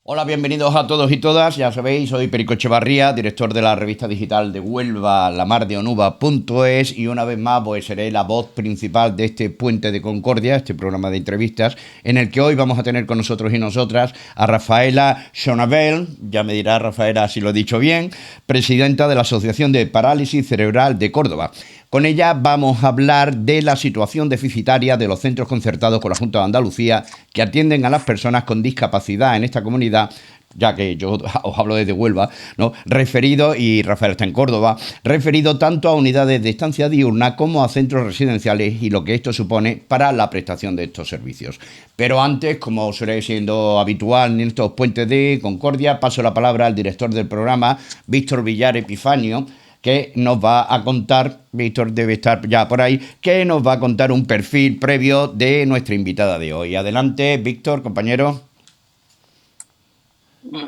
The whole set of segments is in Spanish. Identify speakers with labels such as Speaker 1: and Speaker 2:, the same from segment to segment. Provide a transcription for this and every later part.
Speaker 1: Hola, bienvenidos a todos y todas. Ya sabéis, soy Perico Echevarría, director de la revista digital de Huelva, lamardeonuba.es, y una vez más pues seré la voz principal de este Puente de Concordia, este programa de entrevistas, en el que hoy vamos a tener con nosotros y nosotras a Rafaela Schonabel, ya me dirá Rafaela si lo he dicho bien, presidenta de la Asociación de Parálisis Cerebral de Córdoba. Con ella vamos a hablar de la situación deficitaria de los centros concertados con la Junta de Andalucía que atienden a las personas con discapacidad en esta comunidad, ya que yo os hablo desde Huelva, ¿no? Referido, y Rafael está en Córdoba, referido tanto a unidades de estancia diurna como a centros residenciales y lo que esto supone para la prestación de estos servicios. Pero antes, como suele siendo habitual en estos puentes de Concordia, paso la palabra al director del programa, Víctor Villar Epifanio, que nos va a contar, Víctor debe estar ya por ahí, que nos va a contar un perfil previo de nuestra invitada de hoy. Adelante, Víctor, compañero.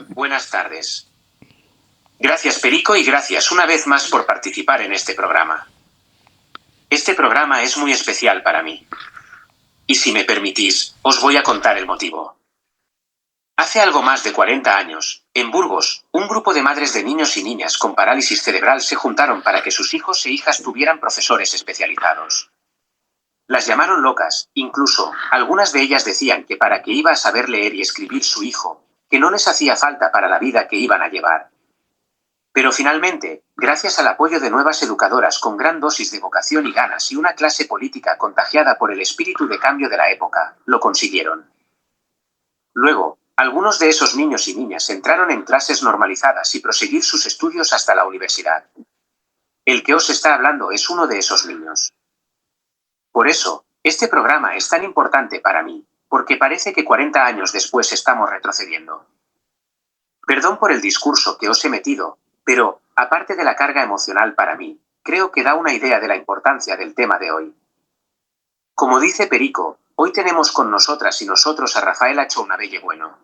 Speaker 2: Buenas tardes. Gracias, Perico, y gracias una vez más por participar en este programa. Este programa es muy especial para mí. Y si me permitís, os voy a contar el motivo. Hace algo más de 40 años, en Burgos, un grupo de madres de niños y niñas con parálisis cerebral se juntaron para que sus hijos e hijas tuvieran profesores especializados. Las llamaron locas, incluso, algunas de ellas decían que para qué iba a saber leer y escribir su hijo, que no les hacía falta para la vida que iban a llevar. Pero finalmente, gracias al apoyo de nuevas educadoras con gran dosis de vocación y ganas y una clase política contagiada por el espíritu de cambio de la época, lo consiguieron. Luego, algunos de esos niños y niñas entraron en clases normalizadas y proseguir sus estudios hasta la universidad. El que os está hablando es uno de esos niños. Por eso, este programa es tan importante para mí, porque parece que 40 años después estamos retrocediendo. Perdón por el discurso que os he metido, pero, aparte de la carga emocional para mí, creo que da una idea de la importancia del tema de hoy. Como dice Perico, hoy tenemos con nosotras y nosotros a Rafaela Chounabelle Bueno.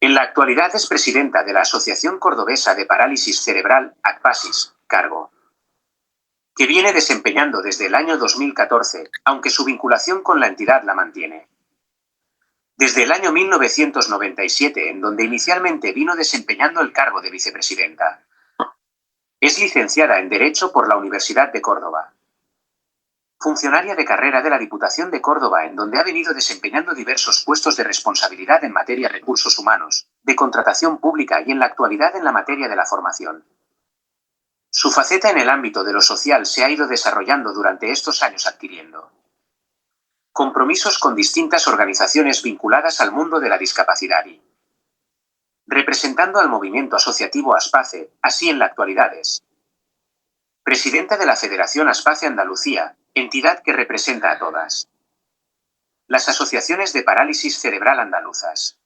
Speaker 2: En la actualidad es presidenta de la Asociación Cordobesa de Parálisis Cerebral, ACPASIS, cargo que viene desempeñando desde el año 2014, aunque su vinculación con la entidad la mantiene. Desde el año 1997, en donde inicialmente vino desempeñando el cargo de vicepresidenta. Es licenciada en Derecho por la Universidad de Córdoba. Funcionaria de carrera de la Diputación de Córdoba, en donde ha venido desempeñando diversos puestos de responsabilidad en materia de recursos humanos, de contratación pública y en la actualidad en la materia de la formación. Su faceta en el ámbito de lo social se ha ido desarrollando durante estos años adquiriendo compromisos con distintas organizaciones vinculadas al mundo de la discapacidad y representando al movimiento asociativo ASPACE, así en la actualidad es presidenta de la Federación ASPACE Andalucía, entidad que representa a todas las asociaciones de parálisis cerebral andaluzas.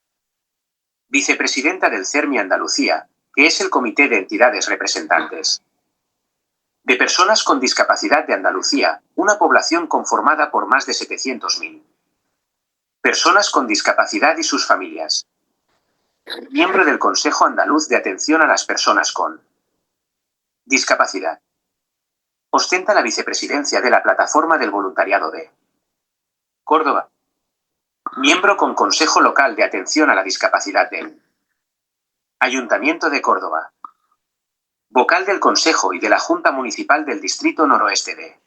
Speaker 2: Vicepresidenta del CERMI Andalucía, que es el Comité de Entidades Representantes de Personas con Discapacidad de Andalucía, una población conformada por más de 700.000 personas con discapacidad y sus familias. Miembro del Consejo Andaluz de Atención a las Personas con Discapacidad. Ostenta la vicepresidencia de la Plataforma del Voluntariado de Córdoba. Miembro con Consejo Local de Atención a la Discapacidad del Ayuntamiento de Córdoba. Vocal del Consejo y de la Junta Municipal del Distrito Noroeste de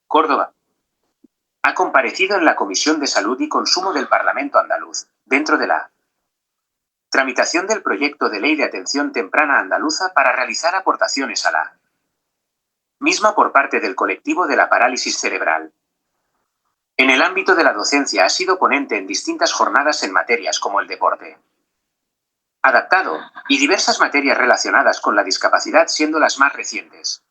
Speaker 2: Córdoba. Ha comparecido en la Comisión de Salud y Consumo del Parlamento andaluz, dentro de la tramitación del proyecto de ley de atención temprana andaluza para realizar aportaciones a la misma por parte del colectivo de la parálisis cerebral. En el ámbito de la docencia ha sido ponente en distintas jornadas en materias como el deporte adaptado y diversas materias relacionadas con la discapacidad, siendo las más recientes.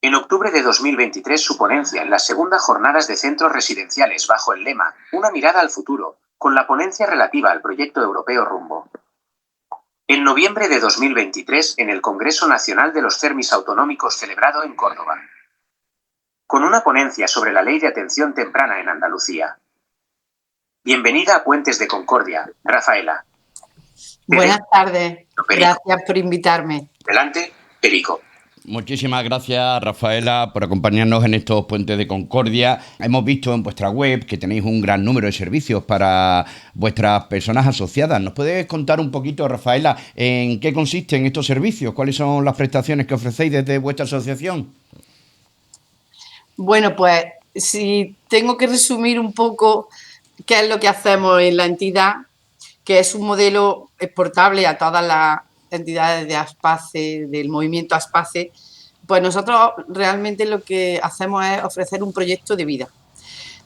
Speaker 2: En octubre de 2023 su ponencia en las segundas jornadas de centros residenciales bajo el lema Una mirada al futuro, con la ponencia relativa al proyecto europeo Rumbo. En noviembre de 2023 en el Congreso Nacional de los CERMIS Autonómicos celebrado en Córdoba. Con una ponencia sobre la Ley de Atención Temprana en Andalucía. Bienvenida a Puentes de Concordia, Rafaela.
Speaker 3: Buenas tardes. Gracias por invitarme.
Speaker 2: Adelante, Perico.
Speaker 1: Muchísimas gracias, Rafaela, por acompañarnos en estos puentes de Concordia. Hemos visto en vuestra web que tenéis un gran número de servicios para vuestras personas asociadas. ¿Nos puedes contar un poquito, Rafaela, en qué consisten estos servicios? ¿Cuáles son las prestaciones que ofrecéis desde vuestra asociación?
Speaker 3: Bueno, pues si tengo que resumir un poco qué es lo que hacemos en la entidad, que es un modelo exportable a todas las entidades de ASPACE, del movimiento ASPACE, pues nosotros realmente lo que hacemos es ofrecer un proyecto de vida.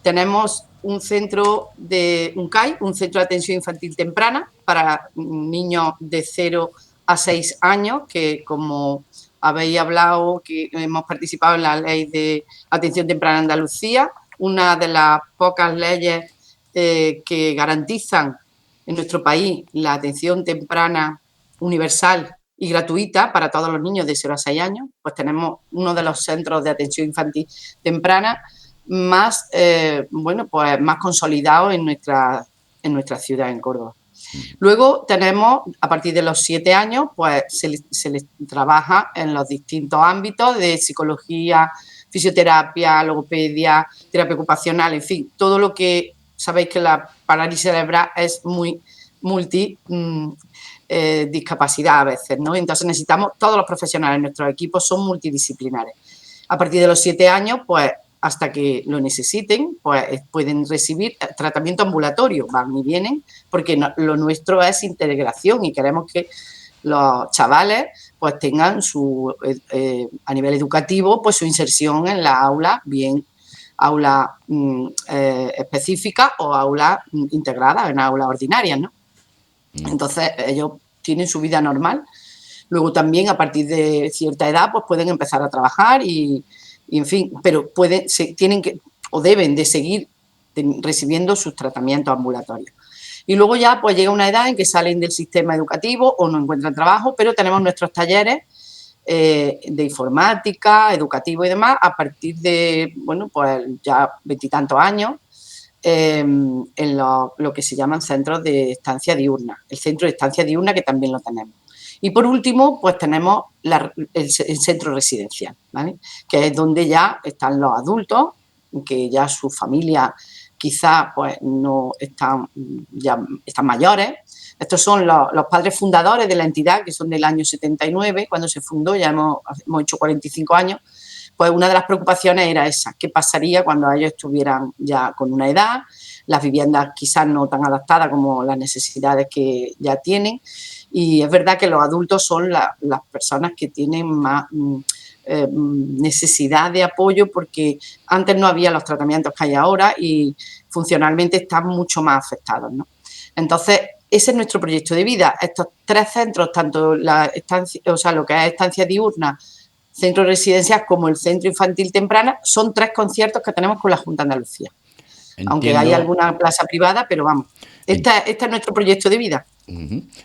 Speaker 3: Tenemos un centro de un CAI, un centro de atención infantil temprana para niños de 0 a 6 años, que como habéis hablado, que hemos participado en la ley de atención temprana en Andalucía, una de las pocas leyes que garantizan en nuestro país la atención temprana universal y gratuita para todos los niños de 0 a 6 años, pues tenemos uno de los centros de atención infantil temprana más, pues más consolidados en nuestra ciudad, en Córdoba. Luego tenemos, a partir de los 7 años, pues se les trabaja en los distintos ámbitos de psicología, fisioterapia, logopedia, terapia ocupacional, en fin, todo lo que sabéis que la parálisis cerebral es muy discapacidad a veces, ¿no? Entonces necesitamos, todos los profesionales en nuestros equipos son multidisciplinares. A partir de los 7 años, pues hasta que lo necesiten, pues pueden recibir tratamiento ambulatorio, van y vienen, porque lo nuestro es integración y queremos que los chavales pues tengan a nivel educativo pues su inserción en la aula, bien aula específica o aula integrada, en aulas ordinarias, ¿no? Entonces ellos tienen su vida normal. Luego también a partir de cierta edad pues pueden empezar a trabajar y en fin, pero tienen que o deben de seguir recibiendo sus tratamientos ambulatorios. Y luego ya pues llega una edad en que salen del sistema educativo o no encuentran trabajo, pero tenemos nuestros talleres de informática, educativo y demás, a partir de, bueno, pues ya 20 y tantos años, en lo que se llaman centros de estancia diurna. El centro de estancia diurna que también lo tenemos. Y por último, pues tenemos el centro residencial, ¿vale? Que es donde ya están los adultos, que ya su familia quizás pues no están mayores. Estos son los padres fundadores de la entidad, que son del año 79, cuando se fundó, ya hemos hecho 45 años. Pues una de las preocupaciones era esa, ¿qué pasaría cuando ellos estuvieran ya con una edad? Las viviendas quizás no tan adaptadas como las necesidades que ya tienen. Y es verdad que los adultos son las personas que tienen más necesidad de apoyo, porque antes no había los tratamientos que hay ahora y funcionalmente están mucho más afectados, ¿no? Entonces, ese es nuestro proyecto de vida. Estos 3 centros, tanto la estancia, o sea, lo que es estancia diurna, centro residencial como el centro infantil temprana, son 3 conciertos que tenemos con la Junta de Andalucía. Entiendo. Aunque hay alguna plaza privada, pero vamos, este es nuestro proyecto de vida.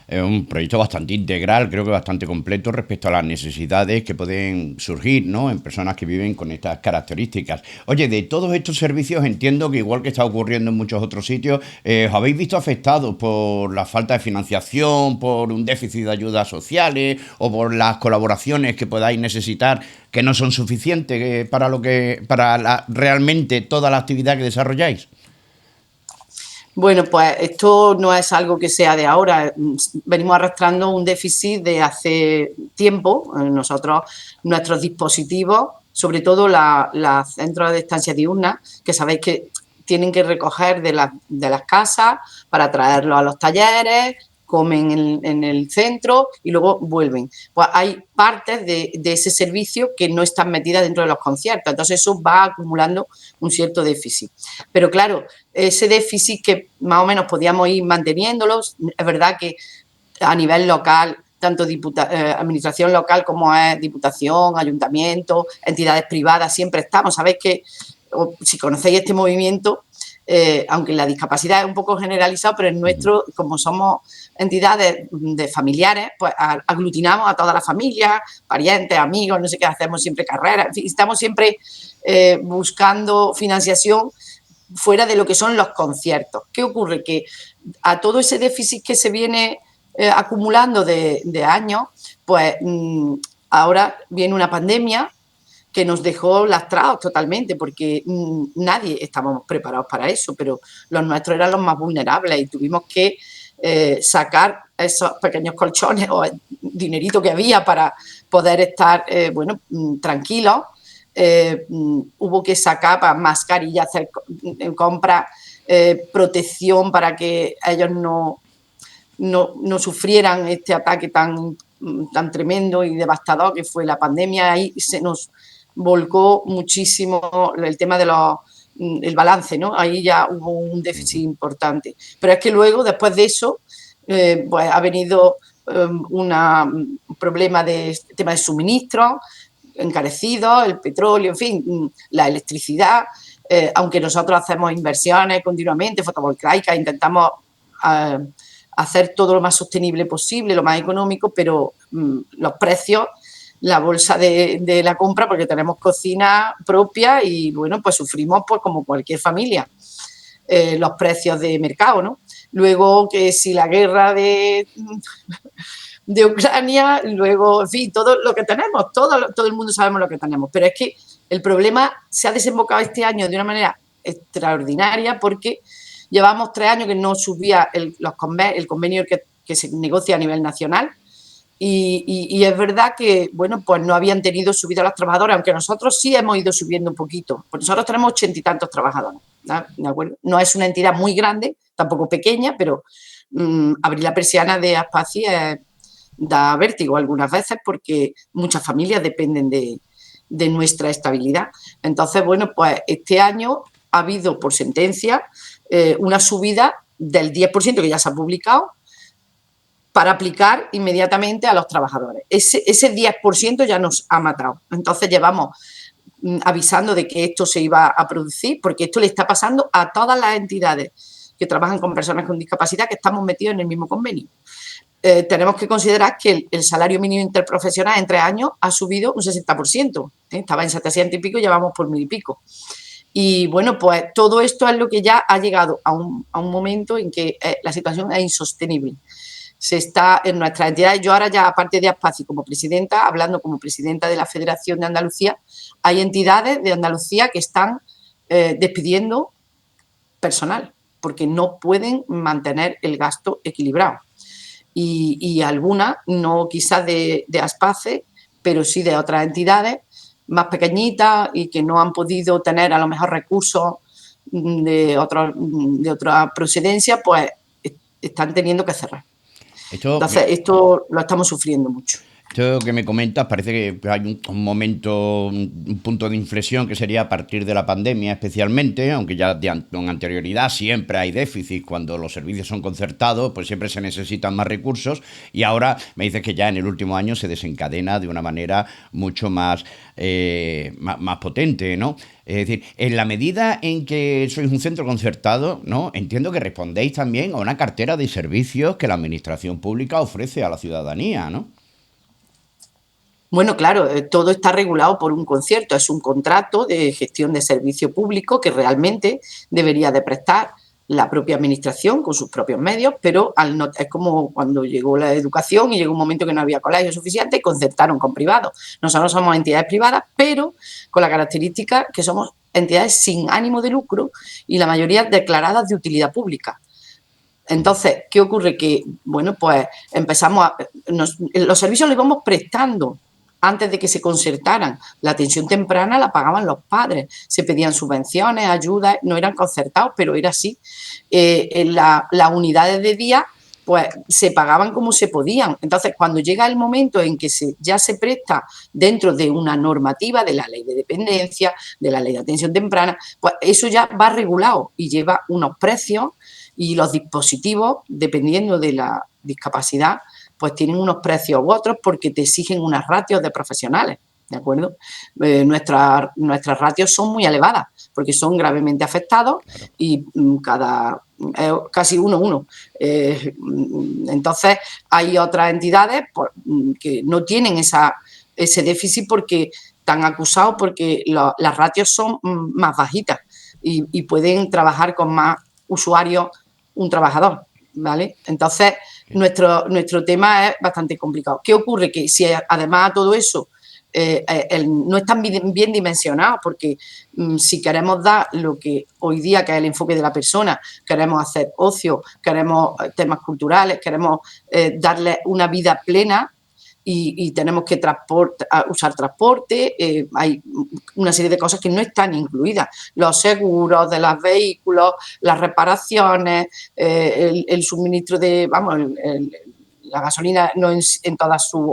Speaker 1: Es un proyecto bastante integral, creo que bastante completo respecto a las necesidades que pueden surgir, ¿no?, en personas que viven con estas características. Oye, de todos estos servicios entiendo que, igual que está ocurriendo en muchos otros sitios, ¿os habéis visto afectados por la falta de financiación, por un déficit de ayudas sociales o por las colaboraciones que podáis necesitar que no son suficientes para realmente toda la actividad que desarrolláis?
Speaker 3: Bueno, pues esto no es algo que sea de ahora. Venimos arrastrando un déficit de hace tiempo. Nosotros, nuestros dispositivos, sobre todo los centros de estancia diurna, que sabéis que tienen que recoger de las casas para traerlos a los talleres, comen en el centro y luego vuelven. Pues hay partes de ese servicio que no están metidas dentro de los conciertos, entonces eso va acumulando un cierto déficit. Pero claro, ese déficit que más o menos podíamos ir manteniéndolo, es verdad que a nivel local, tanto administración local como es diputación, ayuntamiento, entidades privadas, siempre estamos. Sabéis que, si conocéis este movimiento, aunque la discapacidad es un poco generalizado, pero en nuestro, como somos entidades de familiares, pues aglutinamos a toda la familia, parientes, amigos, no sé qué, hacemos siempre carreras, en fin, estamos siempre buscando financiación fuera de lo que son los conciertos. ¿Qué ocurre? Que a todo ese déficit que se viene acumulando de años, pues Ahora viene una pandemia que nos dejó lastrados totalmente, porque nadie estábamos preparados para eso, pero los nuestros eran los más vulnerables y tuvimos que sacar esos pequeños colchones o dinerito que había para poder estar, tranquilos. Hubo que sacar para mascarillas, hacer compras, protección para que ellos no sufrieran este ataque tan tremendo y devastador que fue la pandemia. Ahí se nos volcó muchísimo el tema de el balance, ¿no? Ahí ya hubo un déficit importante. Pero es que luego, después de eso, pues ha venido un problema de tema de suministro encarecido, el petróleo, en fin, la electricidad. Aunque nosotros hacemos inversiones continuamente, fotovoltaicas, intentamos hacer todo lo más sostenible posible, lo más económico, pero los precios, la bolsa de la compra, porque tenemos cocina propia y, bueno, pues sufrimos pues como cualquier familia los precios de mercado, ¿no? Luego, que si la guerra de Ucrania, luego, en fin, todo lo que tenemos, todo el mundo sabemos lo que tenemos, pero es que el problema se ha desembocado este año de una manera extraordinaria, porque llevamos 3 años que no subía el convenio que se negocia a nivel nacional, y es verdad que, bueno, pues no habían tenido subida los trabajadores, aunque nosotros sí hemos ido subiendo un poquito, porque nosotros tenemos 80 y tantos trabajadores, ¿de acuerdo? No es una entidad muy grande, tampoco pequeña, pero abrir la persiana de Aspaci da vértigo algunas veces, porque muchas familias dependen de nuestra estabilidad. Entonces, bueno, pues este año ha habido por sentencia una subida del 10% que ya se ha publicado para aplicar inmediatamente a los trabajadores. Ese 10% ya nos ha matado. Entonces llevamos avisando de que esto se iba a producir, porque esto le está pasando a todas las entidades que trabajan con personas con discapacidad, que estamos metidos en el mismo convenio. Tenemos que considerar que el salario mínimo interprofesional en 3 años ha subido un 60%. Estaba en 700 y pico y llevamos por 1000 y pico. Y bueno, pues todo esto es lo que ya ha llegado a un momento en que la situación es insostenible. Se está en nuestras entidades. Yo ahora ya, aparte de Aspaci como presidenta, hablando como presidenta de la Federación de Andalucía, hay entidades de Andalucía que están despidiendo personal porque no pueden mantener el gasto equilibrado. Y algunas, no quizás de Aspaci, pero sí de otras entidades más pequeñitas y que no han podido tener a lo mejor recursos de otra procedencia, pues están teniendo que cerrar. Entonces, esto lo estamos sufriendo mucho.
Speaker 1: Esto que me comentas parece que hay un momento, un punto de inflexión que sería a partir de la pandemia especialmente, aunque ya con anterioridad siempre hay déficit cuando los servicios son concertados, pues siempre se necesitan más recursos, y ahora me dices que ya en el último año se desencadena de una manera mucho más potente, ¿no? Es decir, en la medida en que sois un centro concertado, ¿no? Entiendo que respondéis también a una cartera de servicios que la administración pública ofrece a la ciudadanía, ¿no?
Speaker 3: Bueno, claro, todo está regulado por un concierto, es un contrato de gestión de servicio público que realmente debería de prestar la propia administración con sus propios medios, pero es como cuando llegó la educación y llegó un momento que no había colegios suficientes y concertaron con privados. Nosotros somos entidades privadas, pero con la característica que somos entidades sin ánimo de lucro y la mayoría declaradas de utilidad pública. Entonces, ¿qué ocurre? Que, bueno, pues los servicios los íbamos prestando. Antes de que se concertaran, la atención temprana la pagaban los padres, se pedían subvenciones, ayudas, no eran concertados, pero era así. Las unidades de día, pues se pagaban como se podían. Entonces, cuando llega el momento en que ya se presta dentro de una normativa de la ley de dependencia, de la ley de atención temprana, pues eso ya va regulado y lleva unos precios, y los dispositivos, dependiendo de la discapacidad, pues tienen unos precios u otros porque te exigen unas ratios de profesionales, ¿de acuerdo? Nuestras ratios son muy elevadas porque son gravemente afectados y casi 1:1. Entonces, hay otras entidades que no tienen ese déficit porque están acusados porque las ratios son más bajitas y pueden trabajar con más usuarios un trabajador. ¿vale? Entonces, nuestro tema es bastante complicado. ¿Qué ocurre? Que si además a todo eso no están bien dimensionados, porque si queremos dar lo que hoy día, que es el enfoque de la persona, queremos hacer ocio, queremos temas culturales, queremos darle una vida plena, y tenemos que usar transporte, hay una serie de cosas que no están incluidas, los seguros de los vehículos, las reparaciones, el suministro de, la gasolina no en todas sus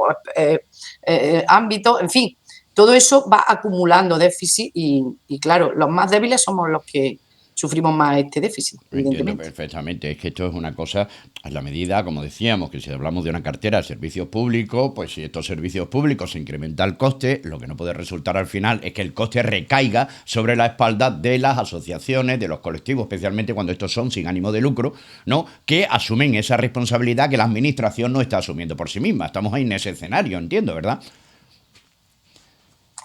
Speaker 3: ámbitos, en fin, todo eso va acumulando déficit y claro, los más débiles somos los que sufrimos más este déficit,
Speaker 1: Entiendo
Speaker 3: evidentemente.
Speaker 1: perfectamente. Es que esto es una cosa, a la medida, como decíamos, que si hablamos de una cartera de servicios públicos, pues si estos servicios públicos se incrementa el coste, lo que no puede resultar al final es que el coste recaiga sobre la espalda de las asociaciones, de los colectivos, especialmente cuando estos son sin ánimo de lucro, ¿no? Que asumen esa responsabilidad que la administración no está asumiendo por sí misma. Estamos ahí en ese escenario, entiendo, ¿verdad?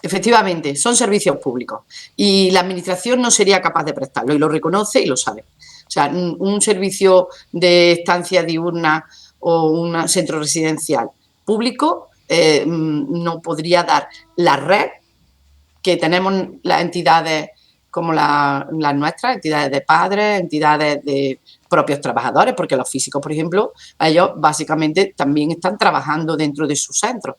Speaker 3: Efectivamente, son servicios públicos y la administración no sería capaz de prestarlo y lo reconoce y lo sabe. O sea, un servicio de estancia diurna o un centro residencial público no podría dar la red que tenemos las entidades como las nuestras, entidades de padres, entidades de propios trabajadores, porque los físicos, por ejemplo, ellos básicamente también están trabajando dentro de sus centros,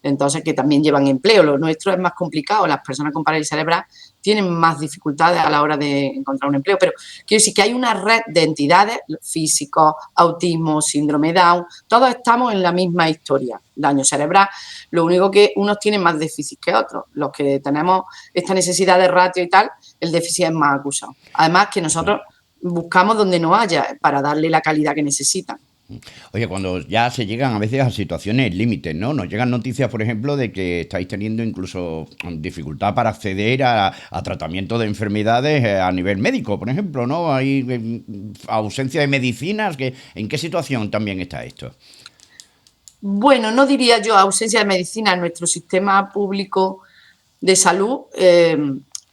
Speaker 3: entonces que también llevan empleo. Lo nuestro es más complicado, las personas con parálisis cerebral tienen más dificultades a la hora de encontrar un empleo, pero quiero decir que hay una red de entidades, físicos, autismo, síndrome Down, todos estamos en la misma historia, daño cerebral, lo único que unos tienen más déficit que otros, los que tenemos esta necesidad de ratio y tal, el déficit es más acusado. Además que nosotros buscamos donde no haya para darle la calidad que necesitan.
Speaker 1: Oye, cuando ya se llegan a veces a situaciones límites, ¿no? Nos llegan noticias, por ejemplo, de que estáis teniendo incluso dificultad para acceder a tratamiento de enfermedades a nivel médico, por ejemplo, ¿no? Hay ausencia de medicinas. ¿En qué situación también está esto?
Speaker 3: Bueno, no diría yo ausencia de medicina en nuestro sistema público de salud.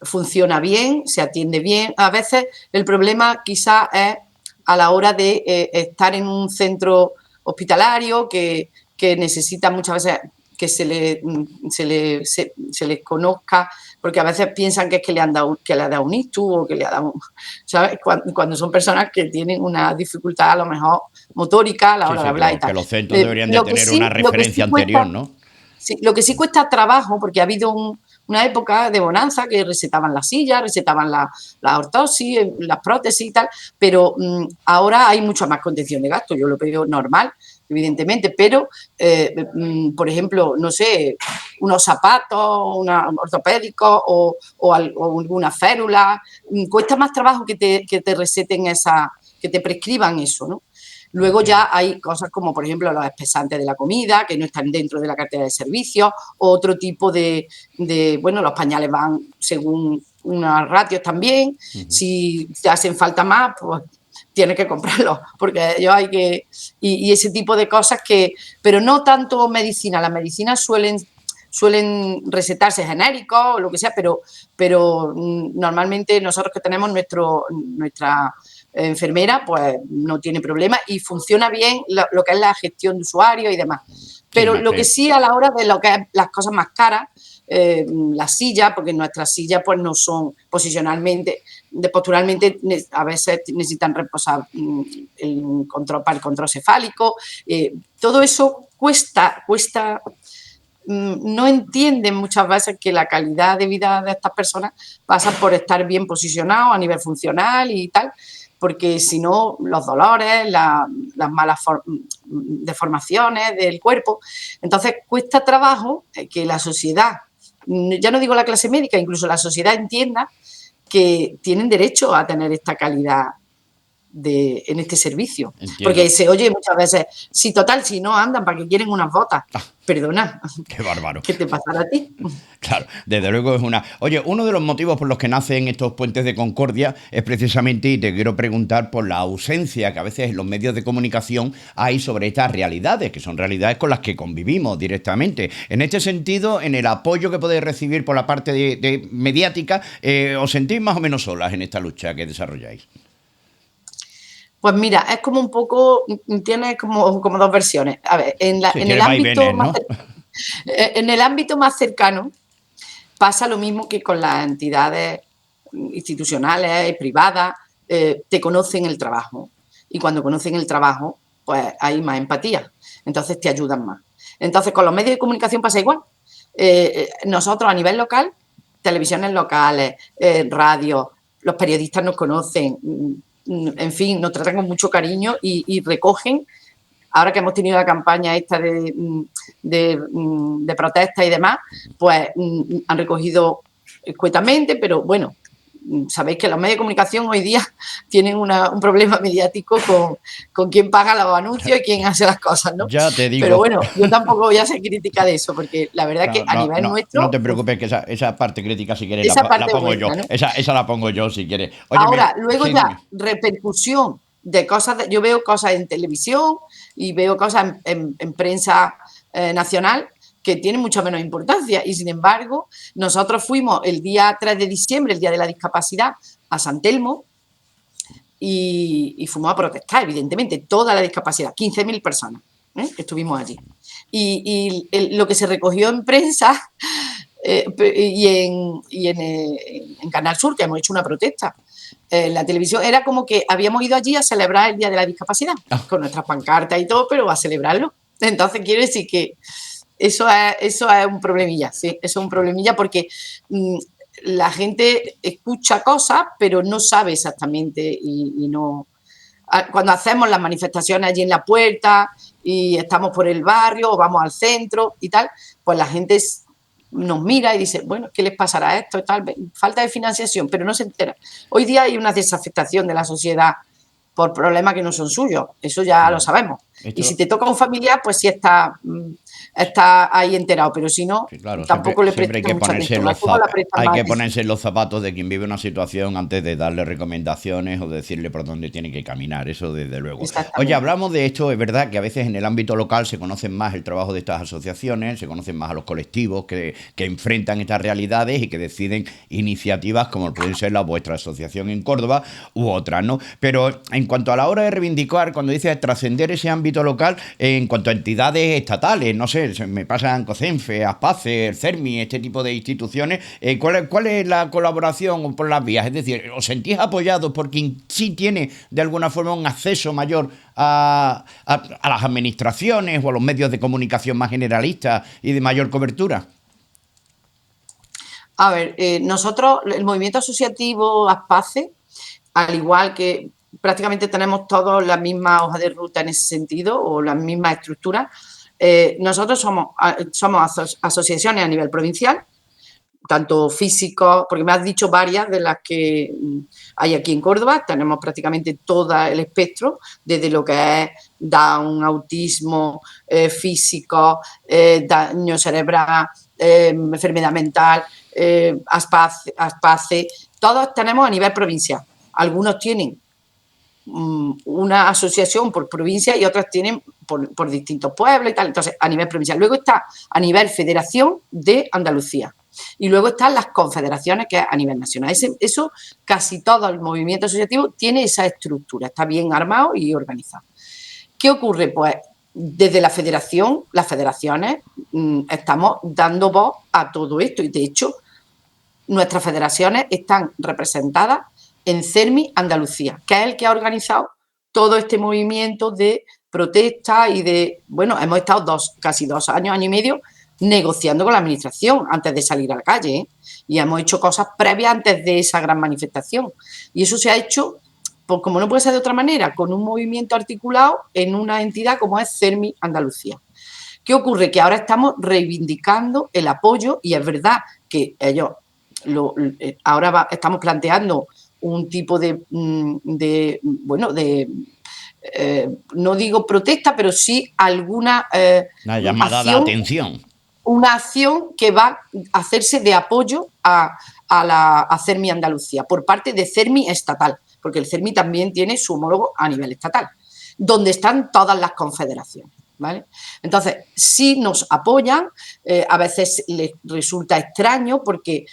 Speaker 3: Funciona bien, se atiende bien. A veces el problema quizás es a la hora de estar en un centro hospitalario que necesita muchas veces que se les conozca, porque a veces piensan que es que le ha dado un ictus o que le ha dado ¿sabes? Cuando son personas que tienen una dificultad a lo mejor motórica a la hora de hablar y tal.
Speaker 1: Que los centros deberían de tener una referencia anterior, ¿no?
Speaker 3: Sí, lo que sí cuesta trabajo, porque ha habido una época de bonanza que recetaban las sillas, recetaban la ortosis, las prótesis y tal, pero ahora hay mucha más contención de gasto, yo lo veo normal, evidentemente, pero, por ejemplo, no sé, unos zapatos ortopédicos o alguna férula, cuesta más trabajo que te receten que te prescriban eso, ¿no? Luego ya hay cosas como, por ejemplo, los espesantes de la comida, que no están dentro de la cartera de servicios, o otro tipo bueno, los pañales van según unas ratios también. Si te hacen falta más, pues tienes que comprarlos, porque yo hay que... Y ese tipo de cosas pero no tanto medicina. Las medicinas suelen recetarse genéricos o lo que sea, pero normalmente nosotros que tenemos nuestra enfermera, pues no tiene problema y funciona bien lo que es la gestión de usuarios y demás. Pero lo que sí a la hora de lo que es las cosas más caras, las sillas, porque nuestras sillas pues no son posturalmente, a veces necesitan reposar para el control cefálico, todo eso cuesta, no entienden muchas veces que la calidad de vida de estas personas pasa por estar bien posicionados a nivel funcional y tal, porque si no, los dolores, las malas deformaciones del cuerpo. Entonces, cuesta trabajo que la sociedad, ya no digo la clase médica, incluso la sociedad entienda que tienen derecho a tener esta calidad en este servicio.
Speaker 1: Entiendo.
Speaker 3: Porque se oye muchas veces, si no andan, ¿para qué quieren unas botas? Perdona.
Speaker 1: Qué bárbaro.
Speaker 3: ¿Qué te pasará a ti?
Speaker 1: Claro, desde luego es una... Oye, uno de los motivos por los que nacen estos puentes de concordia es precisamente, y te quiero preguntar, por la ausencia que a veces en los medios de comunicación hay sobre estas realidades, que son realidades con las que convivimos directamente. En este sentido, en el apoyo que podéis recibir por la parte de mediática, ¿os sentís más o menos solas en esta lucha que desarrolláis?
Speaker 3: Pues mira, es como un poco, tiene como dos versiones. A ver, en el ámbito
Speaker 1: ¿no?
Speaker 3: En el ámbito más cercano pasa lo mismo que con las entidades institucionales y privadas, te conocen el trabajo. Y cuando conocen el trabajo, pues hay más empatía. Entonces te ayudan más. Entonces con los medios de comunicación pasa igual. Nosotros a nivel local, televisiones locales, radio, los periodistas nos conocen, en fin, nos tratan con mucho cariño y recogen. Ahora que hemos tenido la campaña esta de protesta y demás, pues han recogido escuetamente, pero bueno, sabéis que los medios de comunicación hoy día tienen un problema mediático con quién paga los anuncios y quién hace las cosas, ¿no?
Speaker 1: Ya te digo.
Speaker 3: Pero bueno, yo tampoco voy a hacer crítica de eso, porque la verdad es que a nivel nuestro...
Speaker 1: No te preocupes, que esa parte crítica, si quieres,
Speaker 3: esa
Speaker 1: la
Speaker 3: parte
Speaker 1: pongo
Speaker 3: buena,
Speaker 1: yo.
Speaker 3: ¿no?
Speaker 1: Esa la pongo yo, si quieres. Oye,
Speaker 3: ahora,
Speaker 1: mira,
Speaker 3: luego
Speaker 1: sí,
Speaker 3: ya,
Speaker 1: dime.
Speaker 3: repercusión de cosas, yo veo cosas en televisión y veo cosas en prensa nacional que tienen mucha menos importancia y sin embargo nosotros fuimos el día 3 de diciembre, el día de la discapacidad, a San Telmo y fuimos a protestar, evidentemente, toda la discapacidad, 15.000 personas estuvimos allí. Y lo que se recogió en prensa en Canal Sur, que hemos hecho una protesta, la televisión, era como que habíamos ido allí a celebrar el Día de la Discapacidad, con nuestras pancartas y todo, pero a celebrarlo. Entonces quiero decir que eso es un problemilla, sí, eso es un problemilla porque la gente escucha cosas, pero no sabe exactamente y no... Cuando hacemos las manifestaciones allí en la puerta y estamos por el barrio o vamos al centro y tal, pues la gente nos mira y dice, bueno, ¿qué les pasará a esto? Tal, falta de financiación, pero no se entera. Hoy día hay una desafectación de la sociedad por problemas que no son suyos, eso ya lo sabemos. Y si te toca un familiar, pues sí está ahí enterado, pero si no,
Speaker 1: sí, claro,
Speaker 3: tampoco le prestas mucha atención.
Speaker 1: Hay que ponerse en los zapatos de quien vive una situación antes de darle recomendaciones o decirle por dónde tiene que caminar, eso desde luego. Oye, hablamos de esto, es verdad que a veces en el ámbito local se conocen más el trabajo de estas asociaciones, se conocen más a los colectivos que enfrentan estas realidades y que deciden iniciativas como pueden ser la vuestra asociación en Córdoba u otras, ¿no? Pero en cuanto a la hora de reivindicar, cuando dices trascender ese ámbito local, en cuanto a entidades estatales, no sé, me pasan COCENFE, ASPACE, el CERMI, este tipo de instituciones, ¿cuál es la colaboración por las vías? Es decir, ¿os sentís apoyados por quien sí tiene de alguna forma un acceso mayor a las administraciones o a los medios de comunicación más generalistas y de mayor cobertura?
Speaker 3: A ver, nosotros, el movimiento asociativo ASPACE, al igual que prácticamente tenemos todos la misma hoja de ruta en ese sentido o las mismas estructuras, nosotros somos asociaciones a nivel provincial, tanto físicos, porque me has dicho varias de las que hay aquí en Córdoba, tenemos prácticamente todo el espectro, desde lo que es Down, autismo, físico, daño cerebral, enfermedad mental, ASPACE, todos tenemos a nivel provincial. Algunos tienen una asociación por provincia y otras tienen por distintos pueblos y tal, entonces a nivel provincial. Luego está a nivel Federación de Andalucía y luego están las confederaciones, que es a nivel nacional. Eso casi todo el movimiento asociativo tiene esa estructura, está bien armado y organizado. ¿Qué ocurre? Pues desde la federación, las federaciones, estamos dando voz a todo esto y de hecho nuestras federaciones están representadas en CERMI Andalucía, que es el que ha organizado todo este movimiento de protesta y de, bueno, hemos estado casi 2 años, año y medio, negociando con la administración antes de salir a la calle, ¿eh? Y hemos hecho cosas previas antes de esa gran manifestación. Y eso se ha hecho, pues como no puede ser de otra manera, con un movimiento articulado en una entidad como es CERMI Andalucía. ¿Qué ocurre? Que ahora estamos reivindicando el apoyo y es verdad que ellos ahora estamos planteando un tipo no digo protesta, pero sí alguna
Speaker 1: una llamada de atención.
Speaker 3: Una acción que va a hacerse de apoyo a CERMI Andalucía por parte de CERMI estatal, porque el CERMI también tiene su homólogo a nivel estatal, donde están todas las confederaciones, ¿vale? Entonces, sí nos apoyan, a veces les resulta extraño porque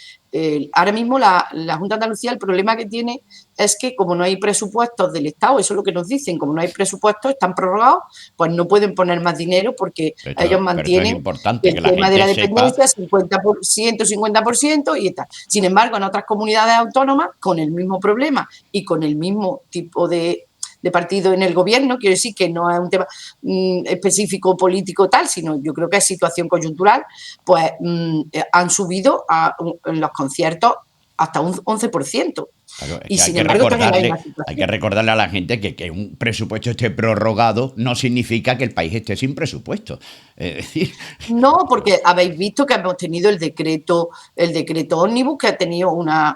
Speaker 3: ahora mismo la Junta de Andalucía, el problema que tiene es que como no hay presupuestos del Estado, eso es lo que nos dicen, como no hay presupuestos, están prorrogados, pues no pueden poner más dinero porque ellos
Speaker 1: Pero esto es
Speaker 3: mantienen
Speaker 1: importante, que
Speaker 3: el
Speaker 1: la
Speaker 3: tema de la
Speaker 1: gente sepa.
Speaker 3: dependencia 50% y tal. Sin embargo, en otras comunidades autónomas, con el mismo problema y con el mismo tipo de partido en el gobierno, quiero decir que no es un tema específico político tal, sino yo creo que es situación coyuntural, pues han subido en los conciertos hasta un 11%.
Speaker 1: Claro, es
Speaker 3: Y
Speaker 1: que
Speaker 3: sin embargo están en la misma situación.
Speaker 1: hay que recordarle a la gente que un presupuesto esté prorrogado no significa que el país esté sin presupuesto. Es decir,
Speaker 3: No, porque habéis visto que hemos tenido el decreto ómnibus, que ha tenido una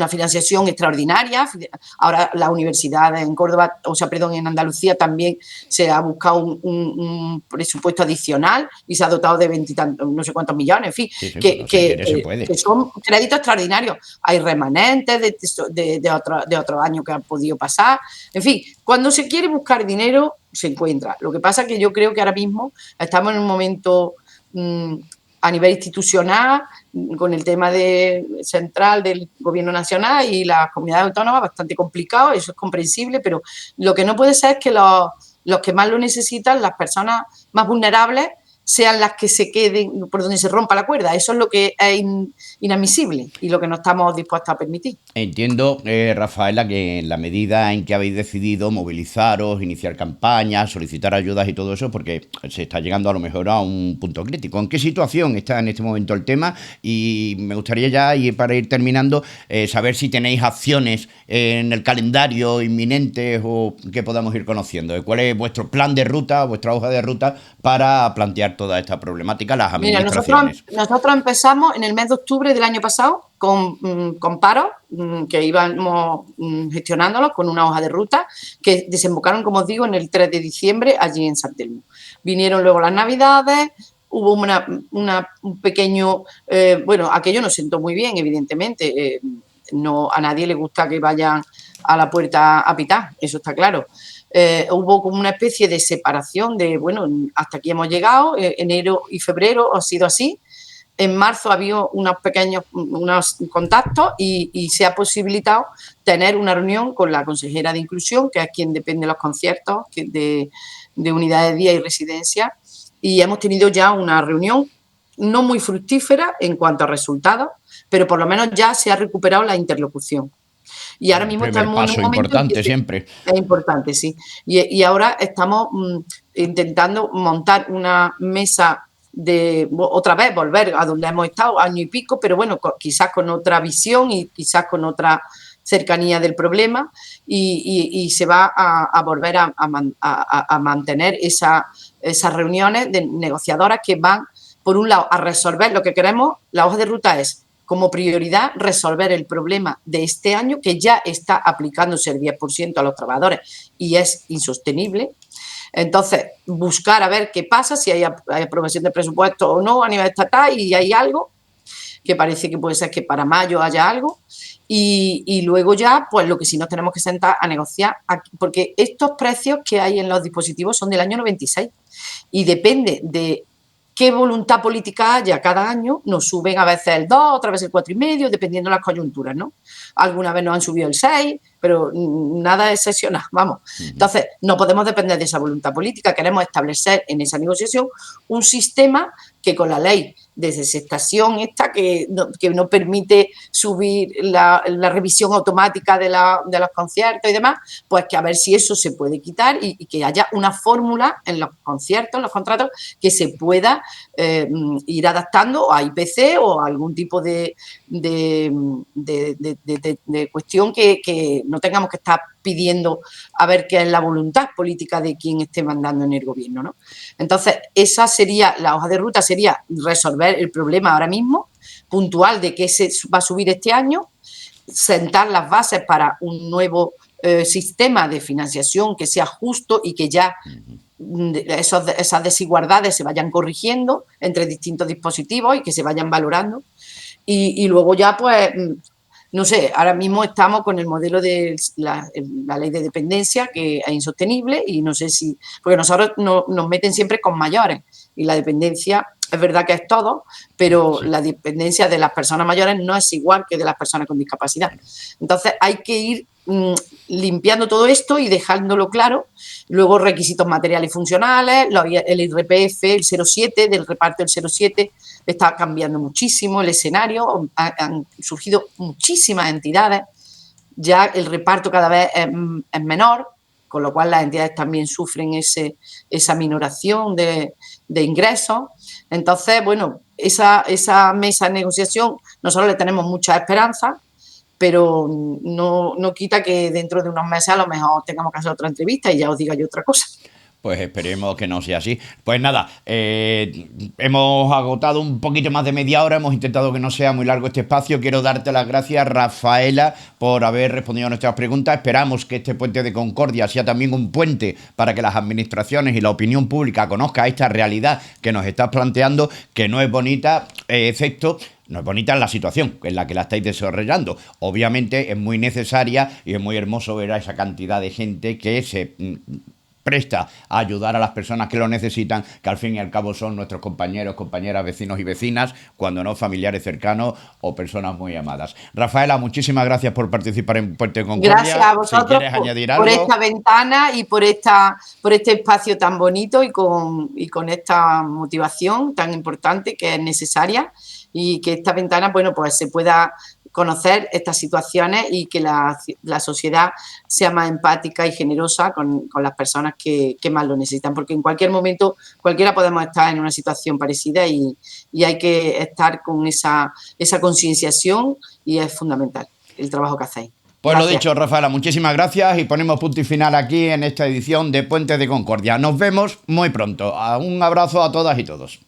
Speaker 3: financiación extraordinaria. Ahora la universidad en Córdoba, en Andalucía también se ha buscado un presupuesto adicional y se ha dotado de 20 no sé cuántos millones, en fin,
Speaker 1: sí, cuando se quiere se puede.
Speaker 3: que son créditos extraordinarios. Hay remanentes de otro año que han podido pasar. En fin, cuando se quiere buscar dinero, se encuentra. Lo que pasa es que yo creo que ahora mismo estamos en un momento a nivel institucional, con el tema central del gobierno nacional y las comunidades autónomas, bastante complicado, eso es comprensible, pero lo que no puede ser es que los que más lo necesitan, las personas más vulnerables, sean las que se queden por donde se rompa la cuerda. Eso es lo que es inadmisible y lo que no estamos dispuestos a permitir.
Speaker 1: Entiendo, Rafaela, que en la medida en que habéis decidido movilizaros, iniciar campañas, solicitar ayudas y todo eso, porque se está llegando a lo mejor a un punto crítico. ¿En qué situación está en este momento el tema? Y me gustaría ya, y para ir terminando, saber si tenéis acciones en el calendario inminentes o que podamos ir conociendo. ¿Cuál es vuestro plan de ruta, vuestra hoja de ruta para plantear toda esta problemática a las administraciones?
Speaker 3: Mira, nosotros empezamos en el mes de octubre del año pasado con paros que íbamos gestionándolos con una hoja de ruta que desembocaron, como os digo, en el 3 de diciembre allí en San Telmo. Vinieron luego las Navidades, hubo un pequeño... aquello nos sentó muy bien, evidentemente. No, a nadie le gusta que vayan a la puerta a pitar, eso está claro. Hubo como una especie de separación de, hasta aquí hemos llegado, enero y febrero ha sido así. En marzo había unos contactos y se ha posibilitado tener una reunión con la consejera de Inclusión, que es quien depende de los conciertos de unidades de día y residencia, y hemos tenido ya una reunión no muy fructífera en cuanto a resultados, pero por lo menos ya se ha recuperado la interlocución. Y ahora mismo estamos en un momento
Speaker 1: importante siempre.
Speaker 3: Es importante, sí. Y ahora estamos intentando montar una mesa otra vez volver a donde hemos estado año y pico, pero quizás con otra visión y quizás con otra cercanía del problema y se va a volver a mantener esas reuniones de negociadoras que van, por un lado, a resolver lo que queremos. La hoja de ruta es, como prioridad, resolver el problema de este año, que ya está aplicándose el 10% a los trabajadores y es insostenible. Entonces, buscar a ver qué pasa, si hay aprobación de presupuesto o no a nivel estatal, y hay algo, que parece que puede ser que para mayo haya algo, y luego ya, pues lo que sí nos tenemos que sentar a negociar, porque estos precios que hay en los dispositivos son del año 96, y depende de qué voluntad política haya cada año, nos suben a veces el 2, otra vez el 4,5, dependiendo de las coyunturas, ¿no? Alguna vez nos han subido el 6, pero nada es excepcional, vamos. Entonces, no podemos depender de esa voluntad política. Queremos establecer en esa negociación un sistema que con la ley de desestación esta, que no permite subir la revisión automática de los conciertos y demás, pues que a ver si eso se puede quitar y que haya una fórmula en los conciertos, en los contratos, que se pueda ir adaptando a IPC o a algún tipo de cuestión que no tengamos que estar pidiendo a ver qué es la voluntad política de quien esté mandando en el gobierno, ¿no? Entonces, esa sería, la hoja de ruta sería resolver el problema ahora mismo, puntual de qué se va a subir este año, sentar las bases para un nuevo sistema de financiación que sea justo y que ya esas desigualdades se vayan corrigiendo entre distintos dispositivos y que se vayan valorando. Y luego ya, pues, no sé, ahora mismo estamos con el modelo de la ley de dependencia, que es insostenible, y no sé si, porque nosotros nos meten siempre con mayores, y la dependencia es verdad que es todo, pero la dependencia de las personas mayores no es igual que de las personas con discapacidad. Entonces hay que ir limpiando todo esto y dejándolo claro. Luego requisitos materiales y funcionales, el IRPF, el 07, del reparto del 07, está cambiando muchísimo el escenario, han surgido muchísimas entidades, ya el reparto cada vez es menor, con lo cual las entidades también sufren esa minoración de ingresos. Entonces, bueno, esa mesa de negociación nosotros le tenemos mucha esperanza, pero no quita que dentro de unos meses a lo mejor tengamos que hacer otra entrevista y ya os diga yo otra cosa.
Speaker 1: Pues esperemos que no sea así. Pues nada, hemos agotado un poquito más de media hora, hemos intentado que no sea muy largo este espacio. Quiero darte las gracias, Rafaela, por haber respondido a nuestras preguntas. Esperamos que este puente de Concordia sea también un puente para que las administraciones y la opinión pública conozca esta realidad que nos estás planteando, que no es bonita, excepto... No es bonita la situación en la que la estáis desarrollando. Obviamente es muy necesaria y es muy hermoso ver a esa cantidad de gente que se presta a ayudar a las personas que lo necesitan, que al fin y al cabo son nuestros compañeros, compañeras, vecinos y vecinas, cuando no familiares cercanos o personas muy amadas. Rafaela, muchísimas gracias por participar en Puente de Concordia.
Speaker 3: Gracias a vosotros
Speaker 1: si quieres añadir algo.
Speaker 3: Por esta ventana y por este espacio tan bonito y con esta motivación tan importante que es necesaria, y que esta ventana, bueno, pues se pueda conocer estas situaciones y que la sociedad sea más empática y generosa con las personas que más lo necesitan, porque en cualquier momento cualquiera podemos estar en una situación parecida y hay que estar con esa concienciación, y es fundamental el trabajo que hacéis.
Speaker 1: Pues
Speaker 3: gracias.
Speaker 1: Lo dicho, Rafaela, muchísimas gracias y ponemos punto y final aquí en esta edición de Puente de Concordia. Nos vemos muy pronto. Un abrazo a todas y todos.